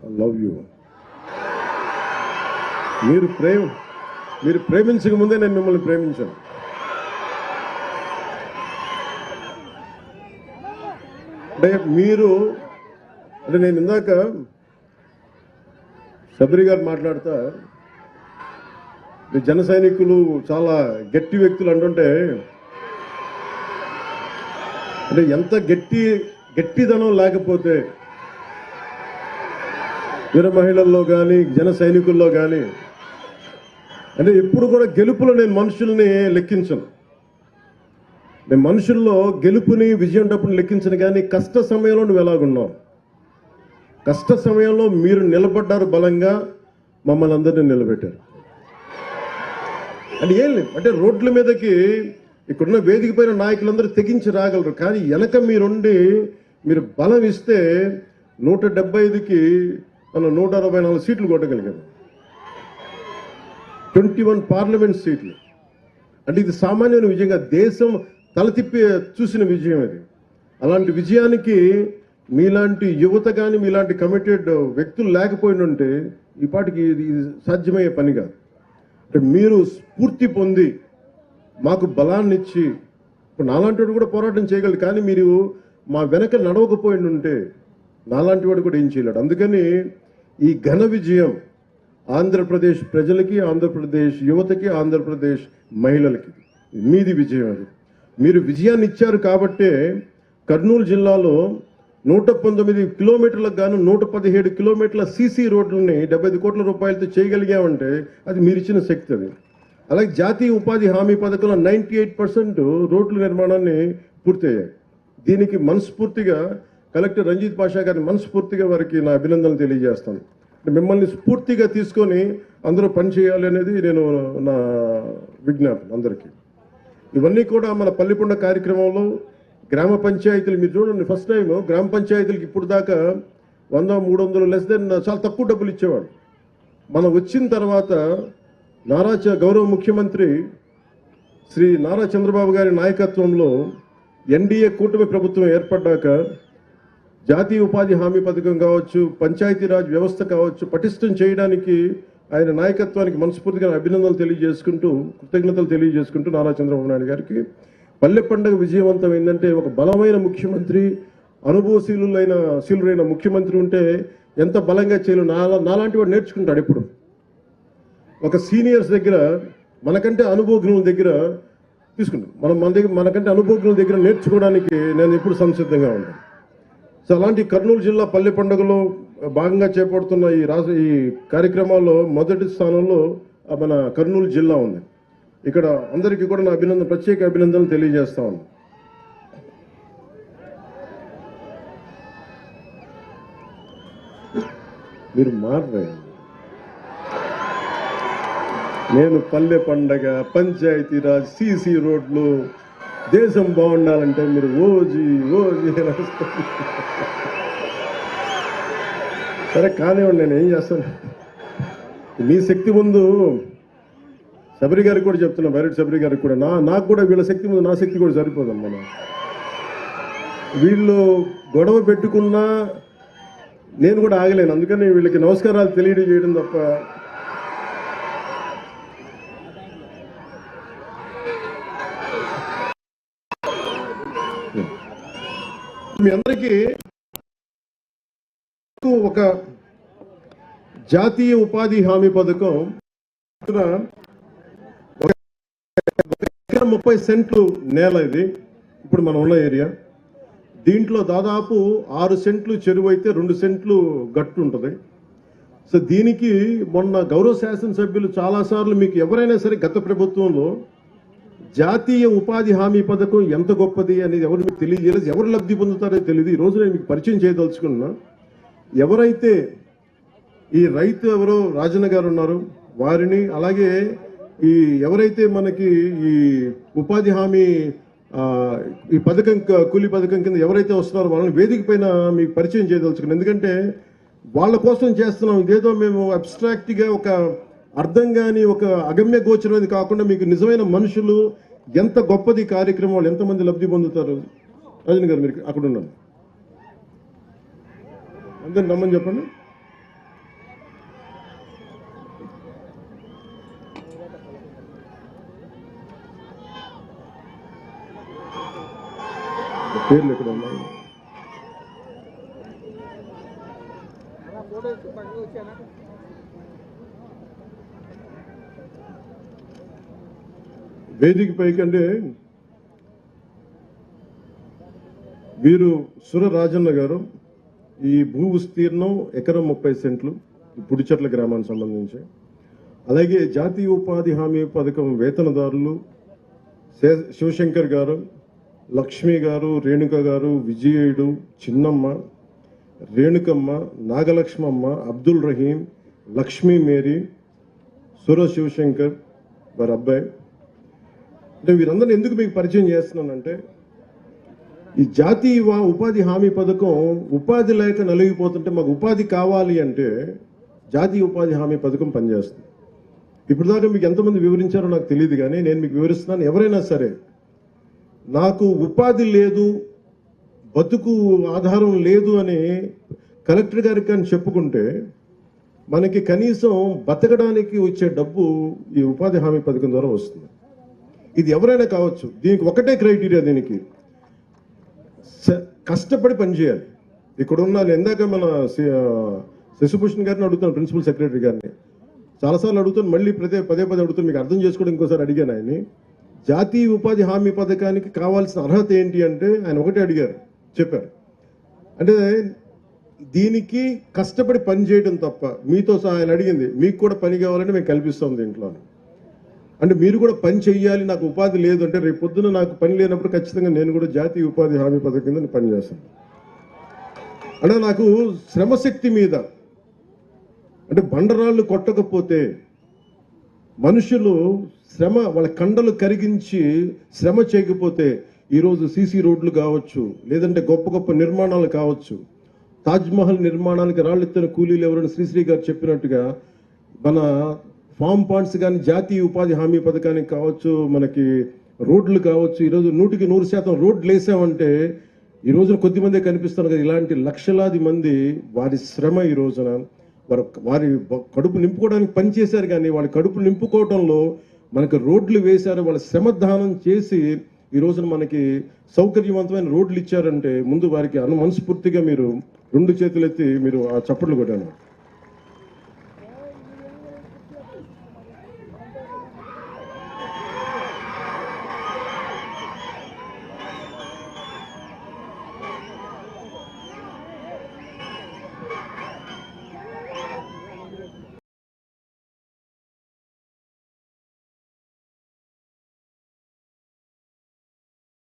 I love you. మీరు ప్రేమించక ముందే నేను మిమ్మల్ని ప్రేమించాను. అంటే నేను ఇందాక శబరి గారు మాట్లాడుతా జన సైనికులు చాలా గట్టి వ్యక్తులు అంటుంటే, అంటే ఎంత గట్టిదనం లేకపోతే వీర మహిళల్లో కానీ జన సైనికుల్లో కానీ, అంటే ఎప్పుడు కూడా గెలుపులో నేను మనుషుల్ని లెక్కించను. నేను మనుషుల్లో గెలుపుని విజయం డబ్బుని లెక్కించను. కానీ కష్ట సమయంలో నువ్వు ఎలాగున్నావు, కష్ట సమయంలో మీరు నిలబడ్డారు, బలంగా మమ్మల్ని అందరినీ నిలబెట్టారు. అంటే ఏం లేదు, అంటే రోడ్ల మీదకి ఇక్కడున్న వేదిక పైన నాయకులందరూ తెగించి రాగలరు. కానీ వెనక మీరుండి మీరు బలం ఇస్తే 175కి మనం 164 సీట్లు కొట్టగలిగాము, 21 పార్లమెంట్ సీట్లు. అంటే ఇది సామాన్యమైన విజయంగా దేశం తల తిప్పి చూసిన విజయం అది. అలాంటి విజయానికి మీలాంటి యువత కానీ మీలాంటి కమిటెడ్ వ్యక్తులు లేకపోయినంటే ఈ పాటికి ఇది సాధ్యమయ్యే పని కాదు. అంటే మీరు స్ఫూర్తి పొంది మాకు బలాన్ని ఇచ్చి, ఇప్పుడు నాలాంటి వాడు కూడా పోరాటం చేయగలడు. కానీ మీరు మా వెనక నడవకపోయిండుంటే నాలాంటి వాడు కూడా ఏం చేయలేడు. అందుకని ఈ ఘన విజయం ఆంధ్రప్రదేశ్ ప్రజలకి, ఆంధ్రప్రదేశ్ యువతకి, ఆంధ్రప్రదేశ్ మహిళలకి మీది విజయం. అది మీరు విజయాన్ని ఇచ్చారు కాబట్టే కర్నూలు జిల్లాలో 119 కిలోమీటర్లకు గాను 117 కిలోమీటర్ల సీసీ రోడ్లని 75 కోట్ల రూపాయలతో చేయగలిగామంటే అది మీరు ఇచ్చిన శక్తి. అది అలాగే జాతీయ ఉపాధి హామీ పథకంలో 98% రోడ్ల నిర్మాణాన్ని పూర్తయ్యాయి. దీనికి మనస్ఫూర్తిగా కలెక్టర్ రంజిత్ పాషా గారిని మనస్ఫూర్తిగా వారికి నా అభినందనలు తెలియజేస్తాను. మిమ్మల్ని స్ఫూర్తిగా తీసుకొని అందరూ పనిచేయాలి అనేది నేను నా విజ్ఞాపన అందరికీ. ఇవన్నీ కూడా మన పల్లిపొండ కార్యక్రమంలో గ్రామ పంచాయతీలు మీరు చూడండి, ఫస్ట్ టైం గ్రామ పంచాయతీలకు ఇప్పుడు దాకా 100-300 లెస్ దెన్ చాలా తక్కువ డబ్బులు ఇచ్చేవాడు. మనం వచ్చిన తర్వాత గౌరవ ముఖ్యమంత్రి శ్రీ నారా చంద్రబాబు గారి నాయకత్వంలో ఎన్డీఏ కూటమి ప్రభుత్వం ఏర్పడ్డాక జాతీయ ఉపాధి హామీ పథకం కావచ్చు, పంచాయతీరాజ్ వ్యవస్థ కావచ్చు, పటిష్టం చేయడానికి ఆయన నాయకత్వానికి మనస్ఫూర్తిగా అభినందనలు తెలియజేసుకుంటూ, కృతజ్ఞతలు తెలియజేసుకుంటూ నారా చంద్రబాబు నాయుడు గారికి పల్లె పండుగ విజయవంతం ఏంటంటే ఒక బలమైన ముఖ్యమంత్రి, అనుభవశీలురైన ముఖ్యమంత్రి ఉంటే ఎంత బలంగా చేయలు నాలాంటి వాడు నేర్చుకుంటాడు. ఎప్పుడు ఒక సీనియర్స్ దగ్గర మనకంటే అనుభవజ్ఞుల దగ్గర తీసుకుంటాం, మనకంటే అనుభవజ్ఞుల దగ్గర నేర్చుకోవడానికి నేను ఎప్పుడు సంసిద్ధంగా ఉంటాను. సో అలాంటి కర్నూలు జిల్లా పల్లె పండుగలో భాగంగా చేపడుతున్న ఈ కార్యక్రమాల్లో మొదటి స్థానంలో మన కర్నూలు జిల్లా ఉంది. ఇక్కడ అందరికీ కూడా నా ప్రత్యేక అభినందనలు తెలియజేస్తా ఉన్నాను. మీరు మారరే, నేను పల్లె పండగ, పంచాయతీరాజ్, సీసీ రోడ్లు, దేశం బాగుండాలంటే మీరు ఓజీ సరే కానివ్వండి, నేను ఏం చేస్తాను. మీ శక్తి ముందు శబరి గారికి కూడా చెప్తున్నా, బైరెడ్డి శబరి గారికి కూడా, నాకు కూడా వీళ్ళ శక్తి ముందు నా శక్తి కూడా సరిపోదమ్మా. వీళ్ళు గొడవ పెట్టుకున్నా నేను కూడా ఆగలేను. అందుకని వీళ్ళకి నమస్కారాలు తెలియజేయడం తప్ప మీ అందరికీ ఒక జాతీయ ఉపాధి హామీ పథకం 30 సెంట్లు నేల, ఇది ఇప్పుడు మనం ఉన్న ఏరియా. దీంట్లో దాదాపు 6 సెంట్లు చెరువు అయితే 2 సెంట్లు గట్టు ఉంటుంది. సో దీనికి మొన్న గౌరవ శాసనసభ్యులు చాలాసార్లు, మీకు ఎవరైనా సరే గత ప్రభుత్వంలో జాతీయ ఉపాధి హామీ పథకం ఎంత గొప్పది అనేది ఎవరు మీకు తెలియజేయలేదు, ఎవరు లబ్ధి పొందుతారో తెలియదు. ఈరోజు నేను మీకు పరిచయం చేయదలుచుకున్నా. ఎవరైతే ఈ రైతు ఎవరో రాజన్న గారు ఉన్నారు వారిని, అలాగే ఈ ఎవరైతే మనకి ఈ ఉపాధి హామీ ఈ పథకం, కూలీ పథకం కింద ఎవరైతే వస్తున్నారో వాళ్ళని వేదిక పైన మీకు పరిచయం చేయదలుచుకున్నాను. ఎందుకంటే వాళ్ళ కోసం చేస్తున్నాం. ఇదేదో మేము అబ్స్ట్రాక్ట్గా ఒక అర్థం కాని ఒక అగమ్య గోచరమైనది కాకుండా మీకు నిజమైన మనుషులు, ఎంత గొప్పది కార్యక్రమం, వాళ్ళు ఎంతమంది లబ్ధి పొందుతారు. రజని గారు మీరు అక్కడ ఉన్నాను, అందరు నమ్మని చెప్పండి. పేర్లు ఎక్కడ ఉన్నాయి? వేదిక పైకంటే వీరు సుర రాజన్న గారు, ఈ భూ విస్తీర్ణం ఎకరం 30 సెంట్లు, పుడిచెట్ల గ్రామానికి సంబంధించి. అలాగే జాతీయ ఉపాధి హామీ పథకం వేతనదారులు శివశంకర్ గారు, లక్ష్మి గారు, రేణుక గారు, విజయుడు, చిన్నమ్మ, రేణుకమ్మ, నాగలక్ష్మమ్మ, అబ్దుల్ రహీం, లక్ష్మీ మేరీ, సుర శివశంకర్ వారి అబ్బాయి. అంటే వీరందరినీ ఎందుకు మీకు పరిచయం చేస్తున్నానంటే, ఈ జాతీయ ఉపాధి హామీ పథకం ఉపాధి లేక నలిగిపోతుంటే మాకు ఉపాధి కావాలి అంటే జాతీయ ఉపాధి హామీ పథకం పనిచేస్తుంది. ఇప్పుడు దాకా మీకు ఎంతమంది వివరించారో నాకు తెలియదు, కానీ నేను మీకు వివరిస్తున్నాను. ఎవరైనా సరే నాకు ఉపాధి లేదు, బతుకు ఆధారం లేదు అని కలెక్టర్ గారికి కానీ చెప్పుకుంటే మనకి కనీసం బతకడానికి వచ్చే డబ్బు ఈ ఉపాధి హామీ పథకం ద్వారా వస్తుంది. ఇది ఎవరైనా కావచ్చు. దీనికి ఒకటే క్రైటీరియా, దీనికి కష్టపడి పనిచేయాలి. ఇక్కడున్న ఇందాక మన శశిభూషణ్ గారిని అడుగుతాను, ప్రిన్సిపల్ సెక్రటరీ గారిని చాలాసార్లు అడుగుతాను, మళ్ళీ పదే పదే అడుగుతాను, మీకు అర్థం చేసుకోవడం ఇంకోసారి అడిగాను ఆయన్ని. జాతీయ ఉపాధి హామీ పథకానికి కావాల్సిన అర్హత ఏంటి అంటే ఆయన ఒకటే అడిగారు, చెప్పారు. అంటే దీనికి కష్టపడి పని చేయడం తప్ప, మీతో ఆయన అడిగింది మీకు కూడా పని కావాలంటే మేము కల్పిస్తాం దీంట్లో. అంటే మీరు కూడా పని చెయ్యాలి, నాకు ఉపాధి లేదు అంటే రేపు పొద్దున నాకు పని లేనప్పుడు ఖచ్చితంగా నేను కూడా జాతీయ ఉపాధి హామీ పథకం కింద పని చేస్తాను. అంటే నాకు శ్రమశక్తి మీద, అంటే బండరాళ్ళు కొట్టకపోతే మనుషులు శ్రమ వాళ్ళ కండలు కరిగించి శ్రమ చేయకపోతే ఈరోజు సీసీ రోడ్లు కావచ్చు, లేదంటే గొప్ప గొప్ప నిర్మాణాలు కావచ్చు, తాజ్మహల్ నిర్మాణానికి రాళ్ళెత్తిన కూలీలు ఎవరైనా శ్రీశ్రీ గారు చెప్పినట్టుగా మన ఫామ్ పాండ్స్ కానీ జాతీయ ఉపాధి హామీ పథకానికి కావచ్చు, మనకి రోడ్లు కావచ్చు, ఈరోజు 100% రోడ్లు వేసామంటే ఈ రోజున కొద్దిమందే కనిపిస్తారు కదా, ఇలాంటి లక్షలాది మంది వారి శ్రమ ఈ రోజున వారి కడుపు నింపుకోవడానికి పనిచేశారు, కానీ వాళ్ళ కడుపు నింపుకోవడంలో మనకు రోడ్లు వేశారు, వాళ్ళ శ్రమ దానం చేసి ఈ రోజున మనకి సౌకర్యవంతమైన రోడ్లు ఇచ్చారంటే ముందు వారికి మనస్ఫూర్తిగా మీరు 2 చేతులెత్తి మీరు ఆ చప్పట్లు కొట్టాను.